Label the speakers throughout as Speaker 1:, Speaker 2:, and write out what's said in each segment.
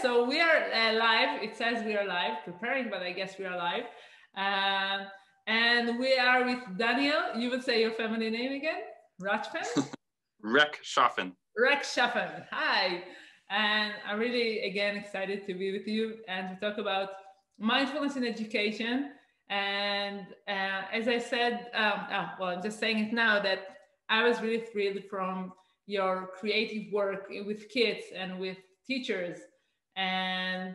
Speaker 1: so we are live. It says we are live, preparing, but I guess we are live. And we are with Daniel. You would say your family name again? Rechtschaffen?
Speaker 2: Rechtschaffen.
Speaker 1: Rechtschaffen. Hi. And I'm really, again, excited to be with you and to talk about mindfulness in education. And as I said, I'm just saying it now that I was really thrilled from your creative work with kids and with teachers. And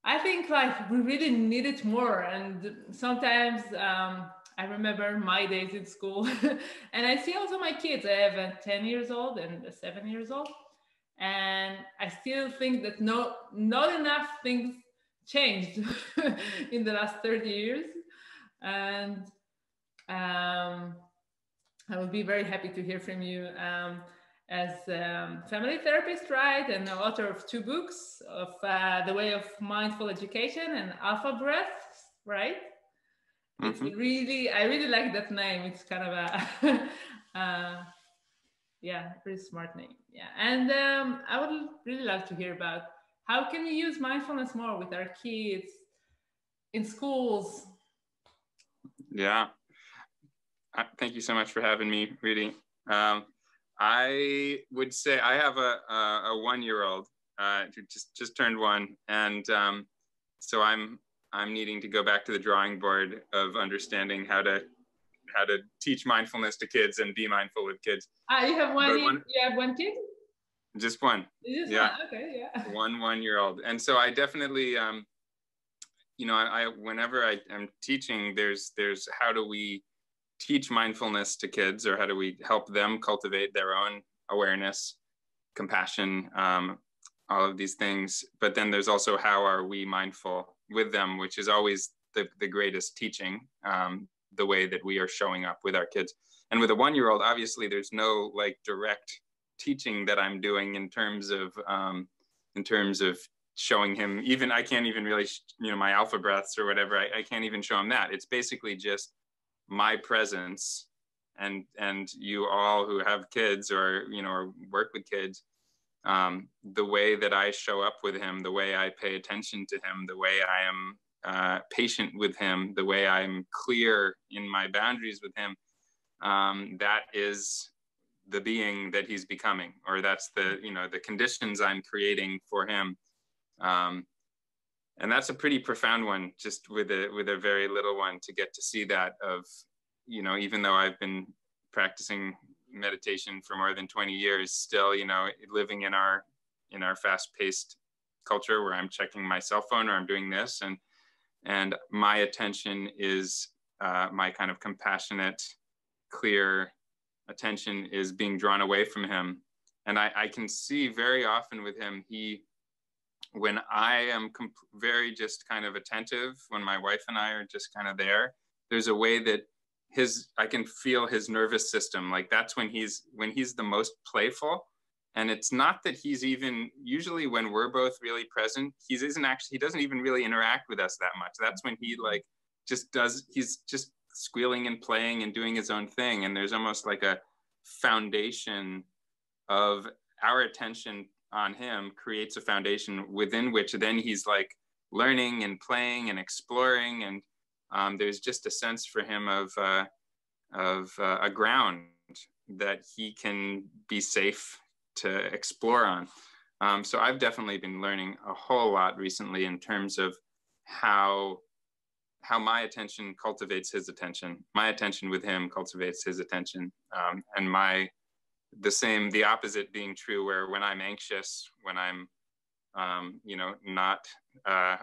Speaker 1: I think like we really need it more. And sometimes I remember my days in school, and I see also my kids. I have a 10 years old and a 7 years old, and I still think that not enough things changed in the last 30 years. And I would be very happy to hear from you. As family therapist, right, and the author of 2 books of The Way of Mindful Education and Alpha Breaths, right? It's really, I really like that name. It's kind of a, yeah, pretty smart name. Yeah, and I would really love to hear about how can we use mindfulness more with our kids in schools.
Speaker 2: Yeah, thank you so much for having me, Rudy. I would say I have a 1-year-old who just turned 1, and so I'm needing to go back to the drawing board of understanding how to teach mindfulness to kids and be mindful with kids.
Speaker 1: You have you have 1 kid?
Speaker 2: Just 1.
Speaker 1: Just
Speaker 2: yeah.
Speaker 1: 1. Okay, yeah.
Speaker 2: 1-1-year-old, and so I definitely you know, I whenever I'm teaching, there's how do we teach mindfulness to kids, or how do we help them cultivate their own awareness, compassion, all of these things. But then there's also how are we mindful with them, which is always the greatest teaching, the way that we are showing up with our kids. And with a 1-year-old, obviously there's no like direct teaching that I'm doing in terms of showing him, even I can't even really, you know, my alpha breaths or whatever, I can't even show him that. It's basically just my presence, and you all who have kids or, you know, or work with kids, the way that I show up with him, the way I pay attention to him, the way I am patient with him, the way I'm clear in my boundaries with him, that is the being that he's becoming, or that's the, you know, the conditions I'm creating for him. And that's a pretty profound one, just with a very little one, to get to see that of, you know, even though I've been practicing meditation for more than 20 years, still, you know, living in our fast-paced culture where I'm checking my cell phone or I'm doing this, and my attention is my kind of compassionate, clear attention is being drawn away from him. And I can see very often with him, when I am very just kind of attentive, when my wife and I are just kind of there, there's a way that I can feel his nervous system. Like that's when he's the most playful. And it's not that he's even, usually when we're both really present, he doesn't even really interact with us that much. That's when he like he's just squealing and playing and doing his own thing. And there's almost like a foundation of our attention on him creates a foundation within which then he's like learning and playing and exploring, and there's just a sense for him of a ground that he can be safe to explore on. So I've definitely been learning a whole lot recently in terms of how my attention cultivates his attention, my attention with him cultivates his attention, and the opposite being true, where when I'm anxious, when I'm, you know, not,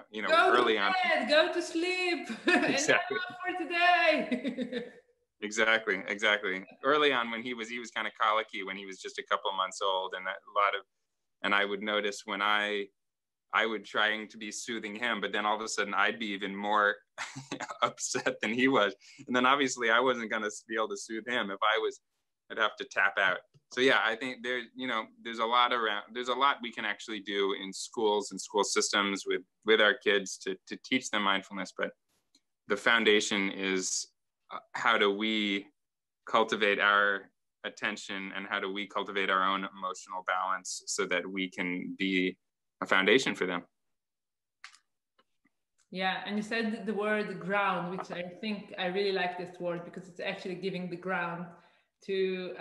Speaker 2: you know, early on.
Speaker 1: Go to sleep.
Speaker 2: Exactly.
Speaker 1: Enough for today.
Speaker 2: Exactly. Early on, when he was kind of colicky, when he was just a couple months old, and I would notice when I would trying to be soothing him, but then all of a sudden I'd be even more upset than he was. And then obviously I wasn't going to be able to soothe him. I'd have to tap out. So yeah, I think there's a lot we can actually do in schools and school systems with our kids to teach them mindfulness. But the foundation is how do we cultivate our attention, and how do we cultivate our own emotional balance so that we can be a foundation for them.
Speaker 1: Yeah, and you said the word ground, which I think I really like this word because it's actually giving the ground to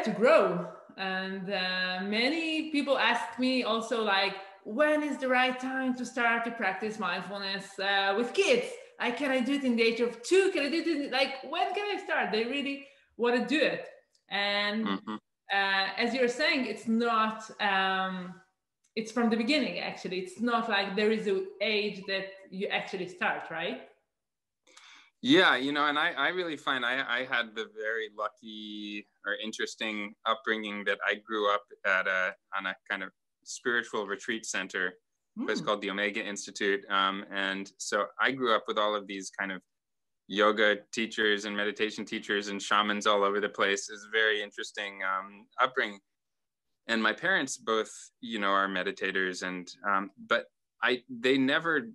Speaker 1: to grow. And many people ask me also, like, when is the right time to start to practice mindfulness with kids? Like, can I do it in the age of 2? Can I do it like, when can I start? They really want to do it. And as you're saying, it's not it's from the beginning. Actually, it's not like there is an age that you actually start, right?
Speaker 2: Yeah, you know, and I really find I had the very lucky or interesting upbringing that I grew up at on a kind of spiritual retreat center, place called the Omega Institute. And so I grew up with all of these kind of yoga teachers and meditation teachers and shamans all over the place. It's a very interesting upbringing. And my parents both, you know, are meditators, and but they never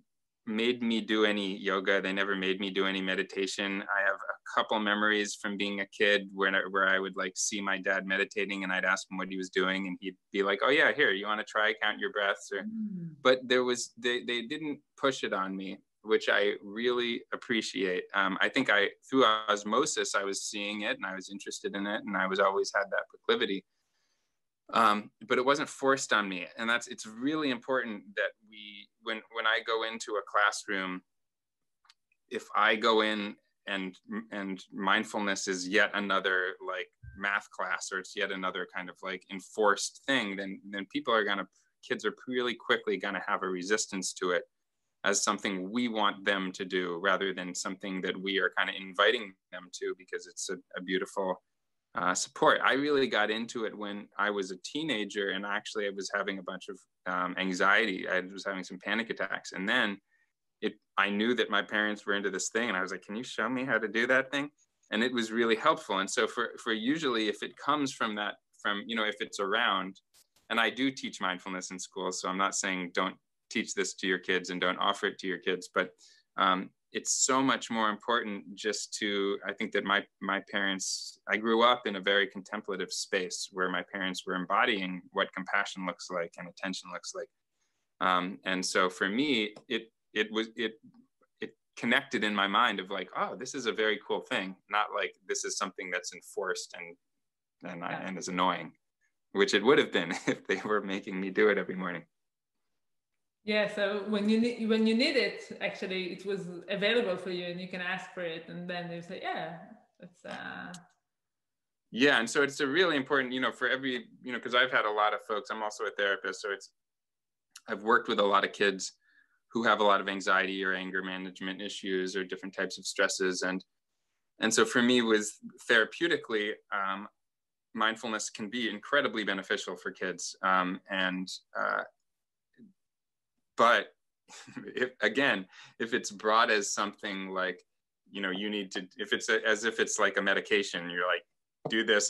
Speaker 2: made me do any yoga. They never made me do any meditation. I have a couple memories from being a kid where I would like see my dad meditating, and I'd ask him what he was doing, and he'd be like, "Oh yeah, here, you want to try count your breaths?" Or, but they didn't push it on me, which I really appreciate. I think through osmosis, I was seeing it and I was interested in it, and I was always had that proclivity. But it wasn't forced on me. And it's really important that when I go into a classroom, if I go in and mindfulness is yet another like math class, or it's yet another kind of like enforced thing, then kids are really quickly gonna have a resistance to it as something we want them to do, rather than something that we are kind of inviting them to because it's a beautiful support. I really got into it when I was a teenager, and actually I was having a bunch of anxiety. I was having some panic attacks, and then I knew that my parents were into this thing, and I was like, "Can you show me how to do that thing?" And it was really helpful. And so for usually, if it comes from you know, if it's around, and I do teach mindfulness in school, so I'm not saying don't teach this to your kids and don't offer it to your kids, but it's so much more important just to, I think that my parents, I grew up in a very contemplative space where my parents were embodying what compassion looks like and attention looks like. And so for me, it connected in my mind of like, oh, this is a very cool thing. Not like this is something that's enforced and is annoying, which it would have been if they were making me do it every morning.
Speaker 1: Yeah, so when you need it, actually, it was available for you, and you can ask for it, and then they say, "Yeah, it's."
Speaker 2: Yeah, and so it's a really important, you know, for every, you know, because I've had a lot of folks. I'm also a therapist, so I've worked with a lot of kids who have a lot of anxiety or anger management issues or different types of stresses, and so for me, with therapeutically, mindfulness can be incredibly beneficial for kids, but if it's brought as something like, you know, you need to, as if it's like a medication, you're like, do this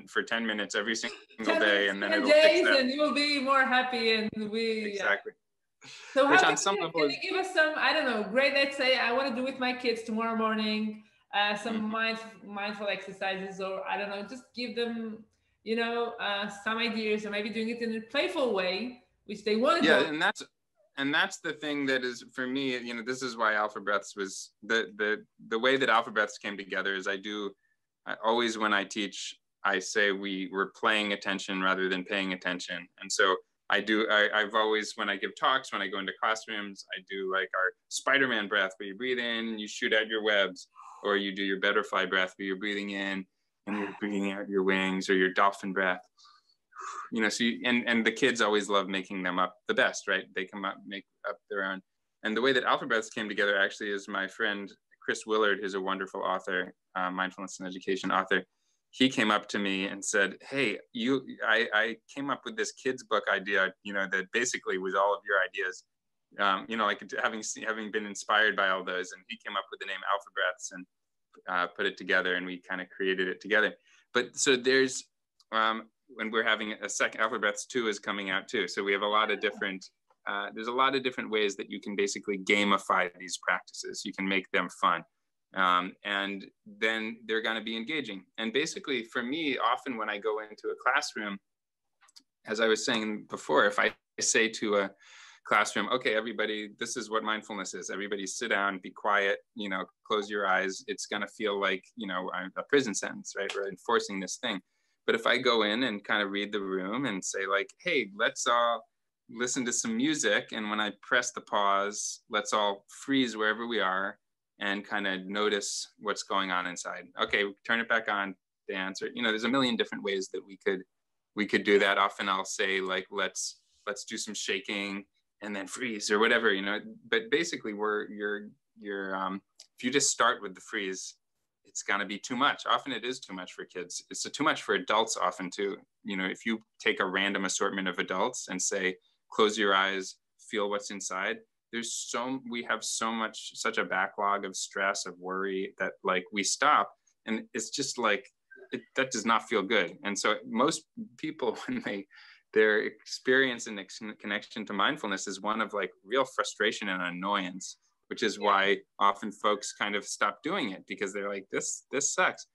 Speaker 2: for 10 minutes every single day, and then it'll fix that.
Speaker 1: And you will be more happy, and
Speaker 2: exactly.
Speaker 1: So how can you give us some, I don't know, great, let's say I want to do with my kids tomorrow morning, some mindful exercises, or I don't know, just give them, you know, some ideas, or maybe doing it in a playful way, which they want to do.
Speaker 2: Yeah, and that's the thing that is, for me, you know, this is why Alpha Breaths was the way that Alpha Breaths came together is I always, when I teach, I say we're playing attention rather than paying attention. And so I've always, when I give talks, when I go into classrooms, I do like our Spider-Man breath, where you breathe in, you shoot out your webs, or you do your butterfly breath, where you're breathing in and you're breathing out your wings, or your dolphin breath. You know, so and the kids always love making them up the best, right? They come up, make up their own. And the way that Alpha Breaths came together actually is my friend Chris Willard, who's a wonderful author, mindfulness and education author. He came up to me and said, "Hey, I came up with this kids book idea, you know, that basically was all of your ideas, you know, like having been inspired by all those." And he came up with the name Alpha Breaths and put it together, and we kind of created it together. But so there's when we're having a second, Alpha Breaths 2 is coming out too. So we have a lot of different, there's a lot of different ways that you can basically gamify these practices. You can make them fun. And then they're going to be engaging. And basically for me, often when I go into a classroom, as I was saying before, if I say to a classroom, okay, everybody, this is what mindfulness is. Everybody sit down, be quiet, close your eyes. It's going to feel like, a prison sentence, right? We're enforcing this thing. But if I go in and kind of read the room and say like, hey, let's all listen to some music. And when I press the pause, let's all freeze wherever we are and kind of notice what's going on inside. Okay, turn it back on, dance, or, there's a million different ways that we could do that. Often I'll say like, let's do some shaking and then freeze or whatever, but basically if you just start with the freeze, it's going to be too much. Often it is too much for kids. It's too much for adults often too. If you take a random assortment of adults and say, close your eyes, feel what's inside. We have such a backlog of stress, of worry that like we stop and it's just like, that does not feel good. And so most people, when their experience and connection to mindfulness is one of like real frustration and annoyance, which is why often folks kind of stop doing it because they're like, this sucks.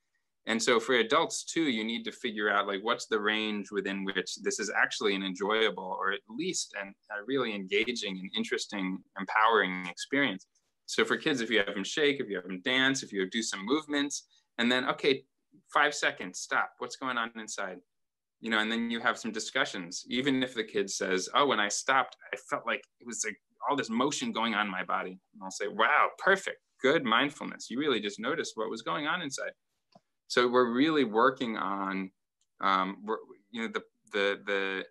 Speaker 2: And so for adults too, you need to figure out like, what's the range within which this is actually an enjoyable or at least a really engaging and interesting, empowering experience. So for kids, if you have them shake, if you have them dance, if you do some movements, and then, okay, 5 seconds, stop, what's going on inside? And then you have some discussions, even if the kid says, oh, when I stopped, I felt like it was like all this motion going on in my body. And I'll say, wow, perfect, good mindfulness. You really just noticed what was going on inside. So we're really working on, the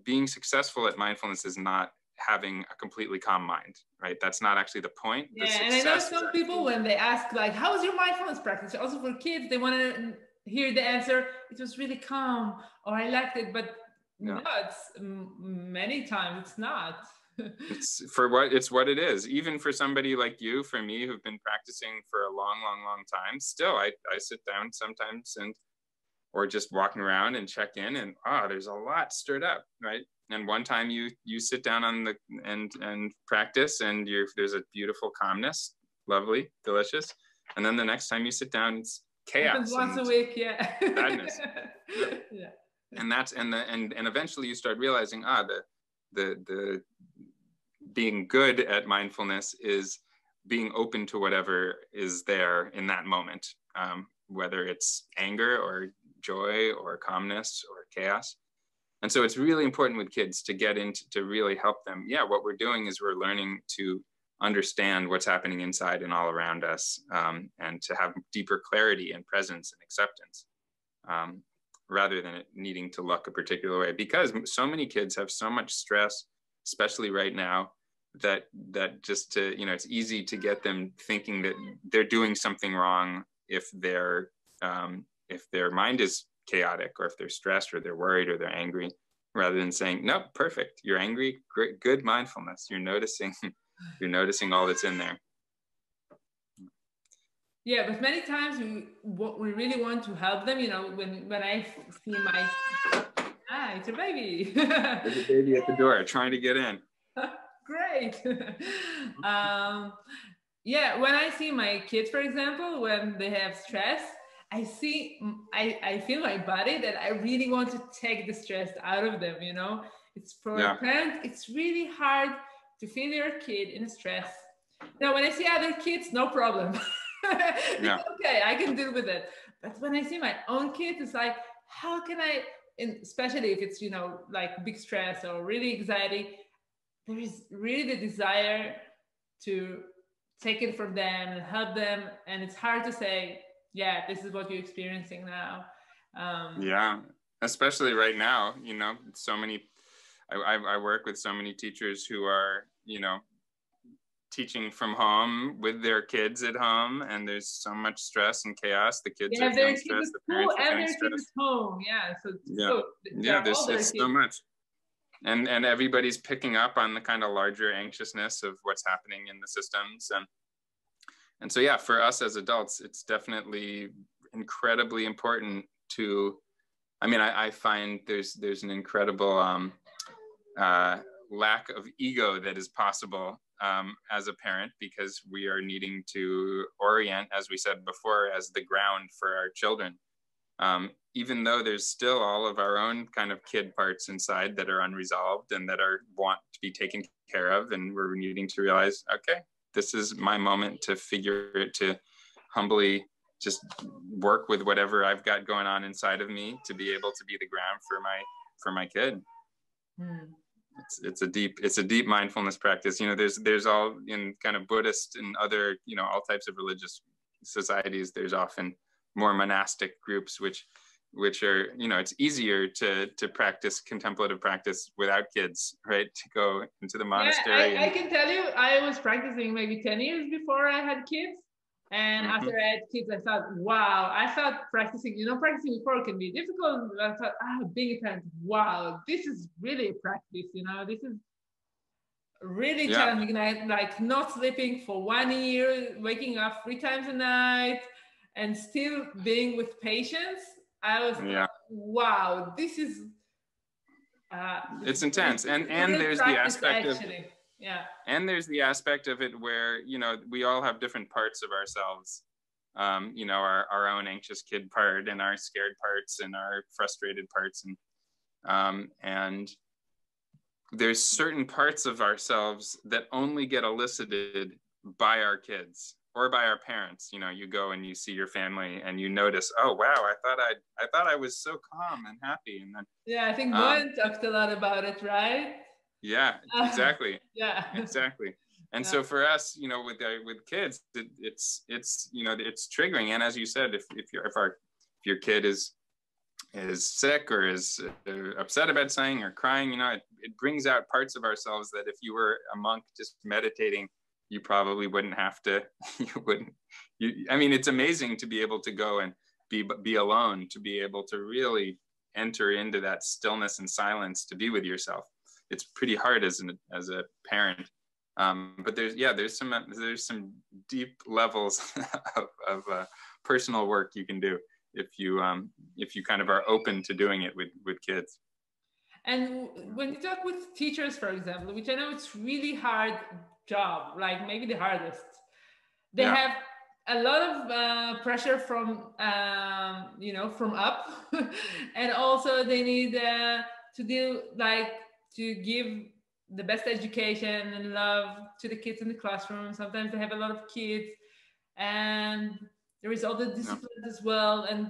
Speaker 2: being successful at mindfulness is not having a completely calm mind, right? That's not actually the point.
Speaker 1: Yeah, and I know some people, when they ask like, how was your mindfulness practice? Also for kids, they want to hear the answer, it was really calm, or I liked it, but no, it's many times it's not.
Speaker 2: It's what it is. Even for somebody like you, for me, who've been practicing for a long time, still I sit down sometimes or just walking around and check in, and there's a lot stirred up, right? And one time you sit down and practice, and there's a beautiful calmness, lovely, delicious, and then the next time you sit down, it's chaos.
Speaker 1: Once a week, yeah.
Speaker 2: Sadness. Yeah. And eventually you start realizing the being good at mindfulness is being open to whatever is there in that moment, whether it's anger or joy or calmness or chaos. And so it's really important with kids to get into, to really help them. Yeah, what we're doing is we're learning to understand what's happening inside and all around us, and to have deeper clarity and presence and acceptance, rather than it needing to look a particular way. Because so many kids have so much stress, especially right now, that just to, it's easy to get them thinking that they're doing something wrong if their mind is chaotic, or if they're stressed, or they're worried, or they're angry, rather than saying, no, perfect, you're angry, great, good mindfulness, you're noticing all that's in there.
Speaker 1: Yeah, but many times we really want to help them. When I see my it's a baby.
Speaker 2: There's a baby at the door trying to get in.
Speaker 1: Great. Yeah, when I see my kids, for example, when they have stress, I feel my body that I really want to take the stress out of them. It's for a parent, it's really hard to feel your kid in stress. Now, when I see other kids, no problem. It's okay, I can deal with it. But when I see my own kids, it's like, how can I, especially if it's, like big stress or really anxiety, there is really the desire to take it from them and help them. And it's hard to say, yeah, this is what you're experiencing now.
Speaker 2: Yeah, especially right now, so many, I work with so many teachers who are, teaching from home with their kids at home, and there's so much stress and chaos. The kids are feeling stressed, the parents are feeling stressed.
Speaker 1: Home. Yeah, so
Speaker 2: there's so much. And everybody's picking up on the kind of larger anxiousness of what's happening in the systems. And so, yeah, for us as adults, it's definitely incredibly important to, I find there's an incredible lack of ego that is possible as a parent, because we are needing to orient, as we said before, as the ground for our children. even though there's still all of our own kind of kid parts inside that are unresolved and that are want to be taken care of, and we're needing to realize, okay, this is my moment to figure it, to humbly just work with whatever I've got going on inside of me to be able to be the ground for my kid. It's a deep mindfulness practice. You know, there's all in kind of Buddhist and other, you know, all types of religious societies, there's often more monastic groups which are, you know, it's easier to practice contemplative practice without kids, right? To go into the monastery.
Speaker 1: Yeah, I can tell you, I was practicing maybe 10 years before I had kids. And after I had kids, I thought, wow, I thought practicing before can be difficult. I thought, being a parent, wow, this is really a practice, you know, this is really challenging. Like not sleeping for 1 year, waking up 3 times a night, and still being with patients. I was wow, this is
Speaker 2: it's intense. And there's the aspect
Speaker 1: actually.
Speaker 2: of and there's the aspect of it where, you know, we all have different parts of ourselves, you know, our own anxious kid part and our scared parts and our frustrated parts, and there's certain parts of ourselves that only get elicited by our kids or by our parents. You know, you go and you see your family and you notice, oh wow, I thought I was so calm and happy, and then
Speaker 1: I think Moen talked a lot about it, right?
Speaker 2: Yeah, exactly. Exactly. And so for us, you know, with kids, it's you know, it's triggering. And as you said, if your kid is sick or is upset about something or crying, you know, it brings out parts of ourselves that if you were a monk just meditating, you probably wouldn't have to. I mean, it's amazing to be able to go and be alone, to be able to really enter into that stillness and silence, to be with yourself. It's pretty hard as a parent, but there's some deep levels of personal work you can do if you kind of are open to doing it with kids.
Speaker 1: And when you talk with teachers, for example, which I know it's really hard job, like maybe the hardest, they have a lot of pressure from you know, from up, and also they need to give the best education and love to the kids in the classroom. Sometimes they have a lot of kids, and there is all the discipline as well. And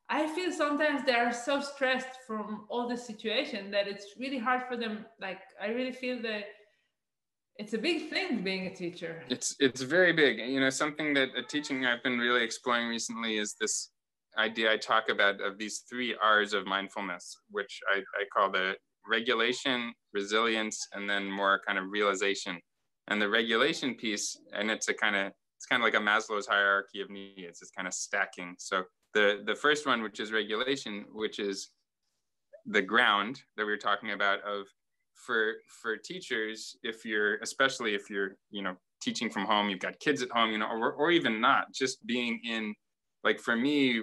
Speaker 1: I feel sometimes they are so stressed from all the situation that it's really hard for them. Like, I really feel that it's a big thing being a teacher.
Speaker 2: It's very big. You know, something that teaching I've been really exploring recently is this idea I talk about of these 3 R's of mindfulness, which I call the regulation, resilience, and then more kind of realization. And the regulation piece, and it's kind of like a Maslow's hierarchy of needs. It's kind of stacking. So the first one, which is regulation, which is the ground that we were talking about, of for teachers, especially if you're, you know, teaching from home, you've got kids at home, you know, or even not, just being in, like for me,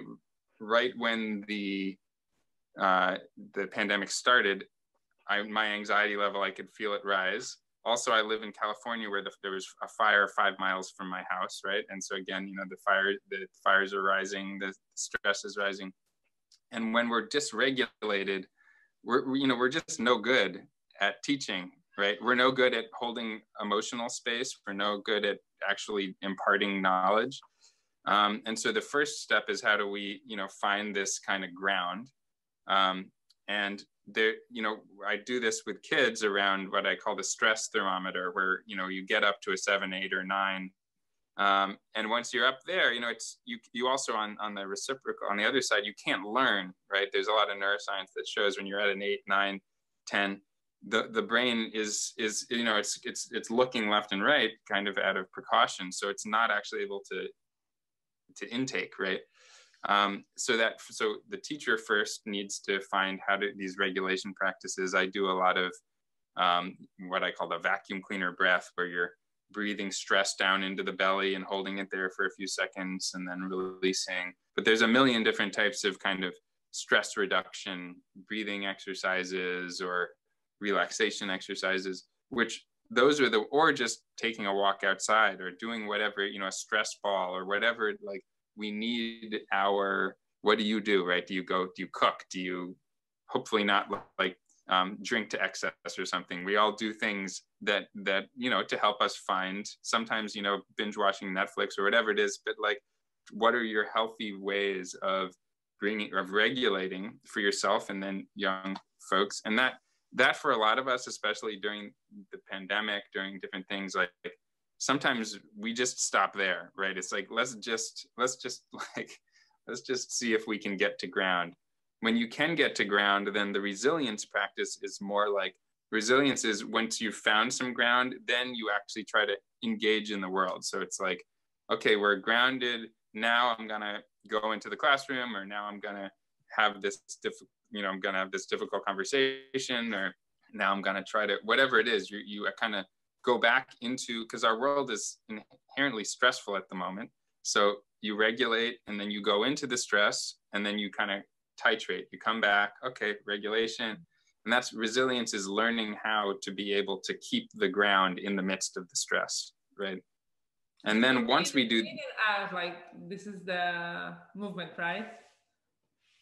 Speaker 2: right when the pandemic started, my anxiety level, I could feel it rise. Also, I live in California, where there was a fire 5 miles from my house, right? And so again, you know, the fires are rising, the stress is rising. And when we're dysregulated, we're just no good at teaching, right? We're no good at holding emotional space. We're no good at actually imparting knowledge. And so the first step is, how do we, you know, find this kind of ground? And there, you know, I do this with kids around what I call the stress thermometer, where, you know, you get up to a 7, 8, or 9. And once you're up there, you know, it's you also on the reciprocal, on the other side, you can't learn, right? There's a lot of neuroscience that shows when you're at an 8, 9, 10, the brain is, you know, it's looking left and right kind of out of precaution. So it's not actually able to intake, right? So the teacher first needs to find how to these regulation practices. I do a lot of what I call the vacuum cleaner breath, where you're breathing stress down into the belly and holding it there for a few seconds and then releasing. But there's a million different types of kind of stress reduction breathing exercises or relaxation exercises, which those are or just taking a walk outside or doing whatever, you know, a stress ball or whatever. Like, we need what do, right? Do you cook? Do you hopefully not like drink to excess or something? We all do things that, you know, to help us find, sometimes, you know, binge watching Netflix or whatever it is, but like, what are your healthy ways of regulating for yourself and then young folks? And that for a lot of us, especially during the pandemic, during different things, like sometimes we just stop there, right? It's like, let's just see if we can get to ground. When you can get to ground, then the resilience practice is more like, resilience is once you've found some ground, then you actually try to engage in the world. So it's like, okay, we're grounded. Now I'm gonna go into the classroom, or now I'm gonna have this I'm gonna have this difficult conversation, or now I'm gonna try to, whatever it is, you kind of go back into, because our world is inherently stressful at the moment. So you regulate, and then you go into the stress, and then you kind of titrate. You come back, okay, regulation. And that's resilience, is learning how to be able to keep the ground in the midst of the stress, right? And then once we do,
Speaker 1: like, this is the movement, right?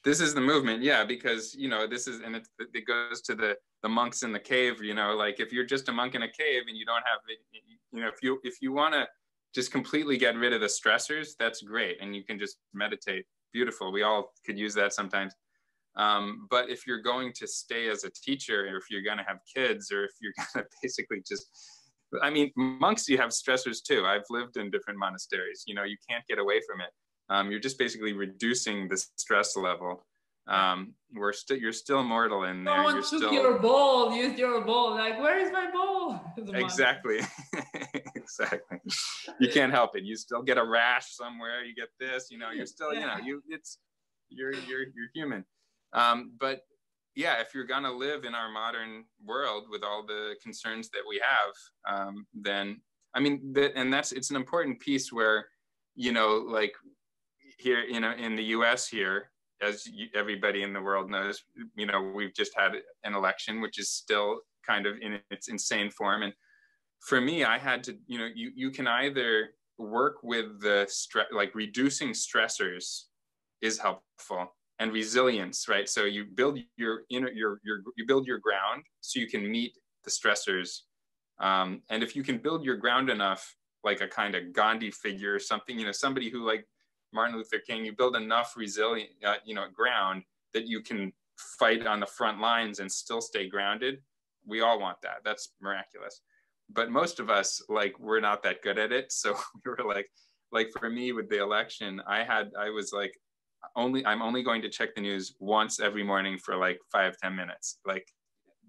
Speaker 2: This is the movement, yeah, because, you know, this is, and it goes to the monks in the cave, you know, like if you're just a monk in a cave and you don't have, you know, if you want to just completely get rid of the stressors, that's great. And you can just meditate. Beautiful. We all could use that sometimes. But if you're going to stay as a teacher, or if you're going to have kids, or if you're going to basically just, I mean, monks, you have stressors too. I've lived in different monasteries, you know, you can't get away from it. You're just basically reducing the stress level. You're still mortal in there.
Speaker 1: Someone took your ball, used your ball. Like, where is my ball?
Speaker 2: Exactly. Exactly. You can't help it. You still get a rash somewhere. You get this. You know, you're still, you know, you're human. But yeah, if you're gonna live in our modern world with all the concerns that we have, then I mean, it's an important piece where, you know, like here, you know, in the U.S. here, as everybody in the world knows, you know, we've just had an election, which is still kind of in its insane form. And for me, I had to, you know, you can either work with the stress, like reducing stressors is helpful, and resilience, right? So you build your you build your ground so you can meet the stressors. And if you can build your ground enough, like a kind of Gandhi figure or something, you know, somebody who, like Martin Luther King, you build enough resilient, you know, ground that you can fight on the front lines and still stay grounded. We all want that. That's miraculous. But most of us, like, we're not that good at it. So we were like for me with the election, I was like, I'm only going to check the news once every morning for like 5-10 minutes. Like,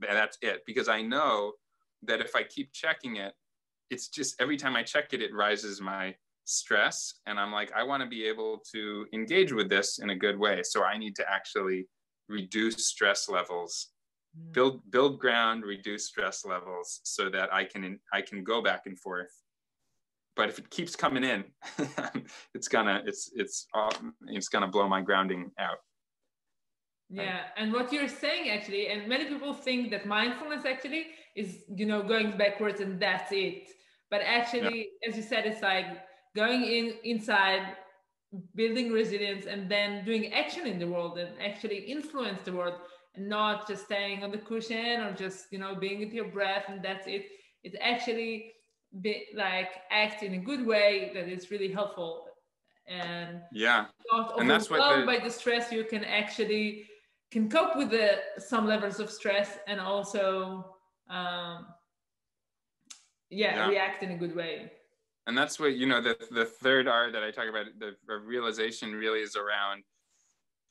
Speaker 2: that's it. Because I know that if I keep checking it, it's just every time I check it, it rises my stress. And I'm like, I want to be able to engage with this in a good way. So I need to actually reduce stress levels, build ground, reduce stress levels, so that I can go back and forth. But if it keeps coming in, it's gonna blow my grounding out.
Speaker 1: Yeah, and what you're saying actually, and many people think that mindfulness actually is, you know, going backwards and that's it. But actually, as you said, it's like going inside, building resilience, and then doing action in the world and actually influence the world, and not just staying on the cushion or just, you know, being with your breath and that's it. It's actually like act in a good way that is really helpful, and not overwhelmed by the stress. You can actually cope with some levels of stress, and also react in a good way.
Speaker 2: And that's what, you know, the third R that I talk about, the realization really is around,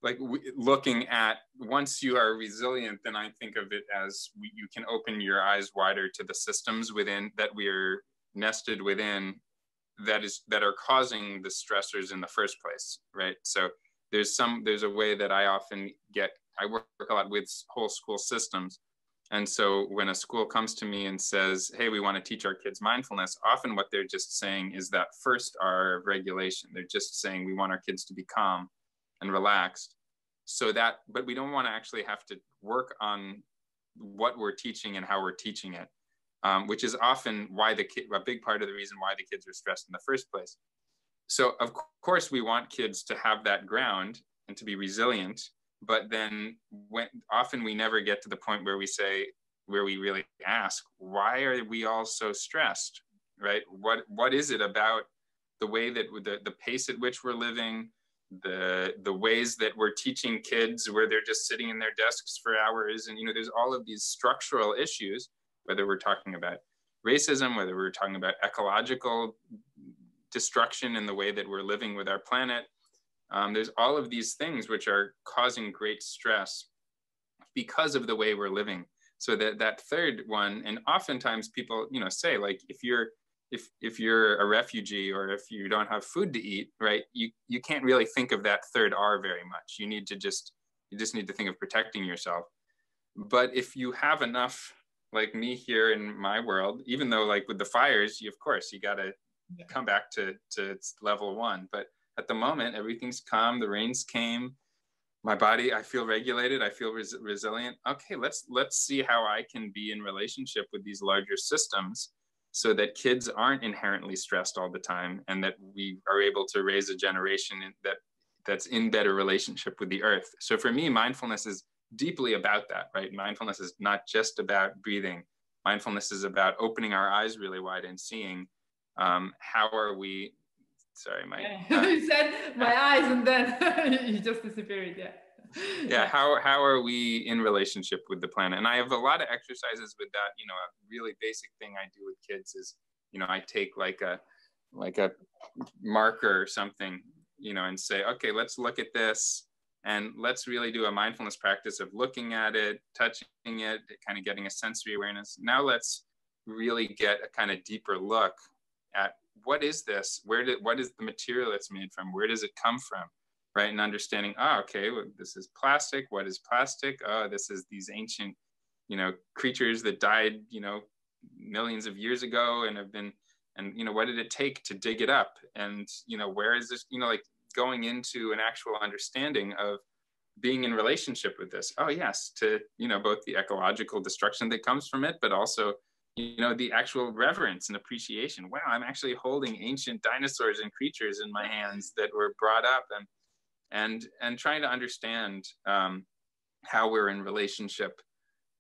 Speaker 2: like, looking at, once you are resilient, then I think of it as you can open your eyes wider to the systems within that we're nested within, that are causing the stressors in the first place, right? So there's a way that I work a lot with whole school systems. And so when a school comes to me and says, hey, we want to teach our kids mindfulness, often what they're just saying is that first R of regulation. They're just saying, we want our kids to be calm and relaxed, but we don't want to actually have to work on what we're teaching and how we're teaching it, which is often why a big part of the reason why the kids are stressed in the first place. So of course we want kids to have that ground, and to be resilient. But then often we never get to the point where we really ask, why are we all so stressed, right? What is it about the way that the pace at which we're living, the ways that we're teaching kids where they're just sitting in their desks for hours, and there's all of these structural issues, whether we're talking about racism, whether we're talking about ecological destruction in the way that we're living with our planet. There's all of these things which are causing great stress because of the way we're living. So that third one, and oftentimes people, say, like, if you're a refugee or if you don't have food to eat, right, you can't really think of that third R very much. You just need to think of protecting yourself. But if you have enough, like me here in my world, even though like with the fires, of course, you got to come back to level one. But at the moment, everything's calm. The rains came. My body, I feel regulated. I feel resilient. Okay, let's see how I can be in relationship with these larger systems so that kids aren't inherently stressed all the time, and that we are able to raise a generation that's in better relationship with the earth. So for me, mindfulness is deeply about that, right? Mindfulness is not just about breathing. Mindfulness is about opening our eyes really wide and seeing how are we, sorry,
Speaker 1: you said my eyes and then you just disappeared.
Speaker 2: Yeah, how are we in relationship with the planet? And I have a lot of exercises with that. A really basic thing I do with kids is, I take like a marker or something, and say, okay, let's look at this. And let's really do a mindfulness practice of looking at it, touching it, kind of getting a sensory awareness. Now let's really get a kind of deeper look at what is this? What is the material it's made from? Where does it come from? Right? And understanding, okay, well, this is plastic. What is plastic? Oh, this is these ancient, creatures that died, millions of years ago and have been, and, what did it take to dig it up? And, where is this, like, going into an actual understanding of being in relationship with this. Oh yes, to, both the ecological destruction that comes from it, but also, the actual reverence and appreciation. Wow, I'm actually holding ancient dinosaurs and creatures in my hands that were brought up, and trying to understand how we're in relationship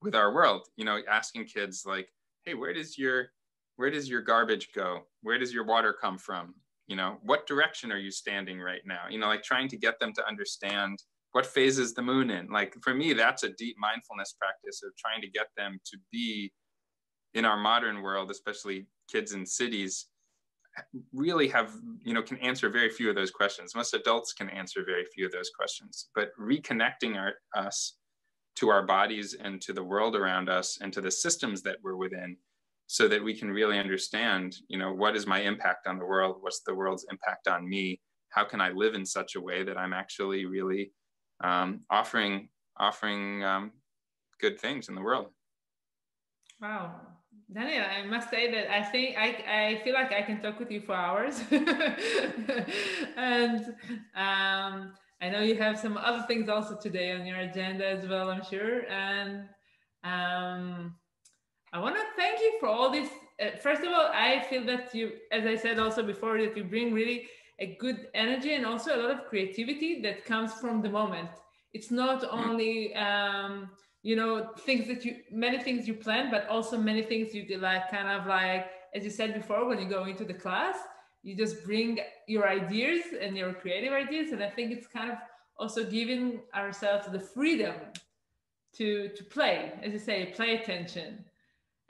Speaker 2: with our world. Asking kids like, hey, where does your garbage go? Where does your water come from? What direction are you standing right now? Like trying to get them to understand what phase is the moon in. Like for me, that's a deep mindfulness practice of trying to get them to be in our modern world, especially kids in cities, really have, can answer very few of those questions. Most adults can answer very few of those questions, but reconnecting us to our bodies and to the world around us and to the systems that we're within, so that we can really understand, what is my impact on the world? What's the world's impact on me? How can I live in such a way that I'm actually really offering good things in the world?
Speaker 1: Wow. Daniel, I must say that I think I feel like I can talk with you for hours. And I know you have some other things also today on your agenda as well, I'm sure. And I want to thank you for all this. First of all, I feel that you, as I said also before, that you bring really a good energy and also a lot of creativity that comes from the moment. It's not only, things that many things you plan, but also many things you do, like kind of like, as you said before, when you go into the class, you just bring your ideas and your creative ideas. And I think it's kind of also giving ourselves the freedom to play, as you say, play attention.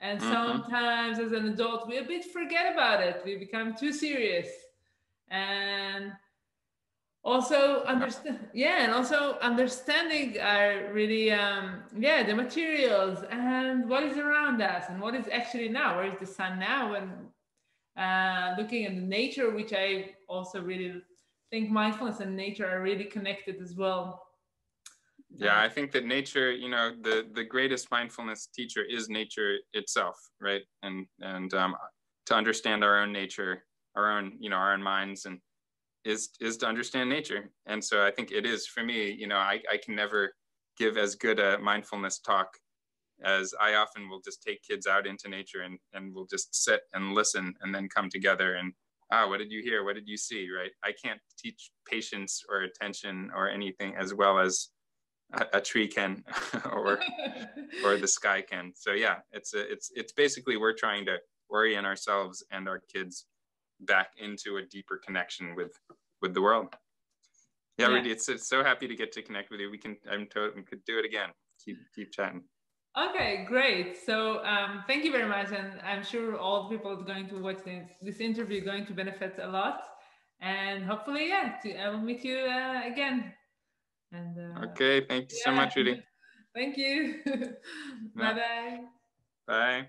Speaker 1: And sometimes as an adult, we a bit forget about it. We become too serious. And also understanding are really, the materials and what is around us and what is actually now. Where is the sun now? And looking at the nature, which I also really think mindfulness and nature are really connected as well.
Speaker 2: Yeah, I think that nature, the greatest mindfulness teacher is nature itself, right? And to understand our own nature, our own minds, and is to understand nature. And so I think it is for me. I can never give as good a mindfulness talk as I often will just take kids out into nature and we'll just sit and listen and then come together and what did you hear? What did you see? Right? I can't teach patience or attention or anything as well as a tree can, or the sky can. So yeah, it's basically we're trying to orient ourselves and our kids back into a deeper connection with the world. Yeah, really, it's so happy to get to connect with you. We could do it again. Keep chatting.
Speaker 1: Okay, great. So thank you very much, and I'm sure all the people going to watch this interview are going to benefit a lot, and hopefully, I will meet you again. And
Speaker 2: okay, thank you so much, Rudy.
Speaker 1: Thank you. Bye-bye.
Speaker 2: Bye.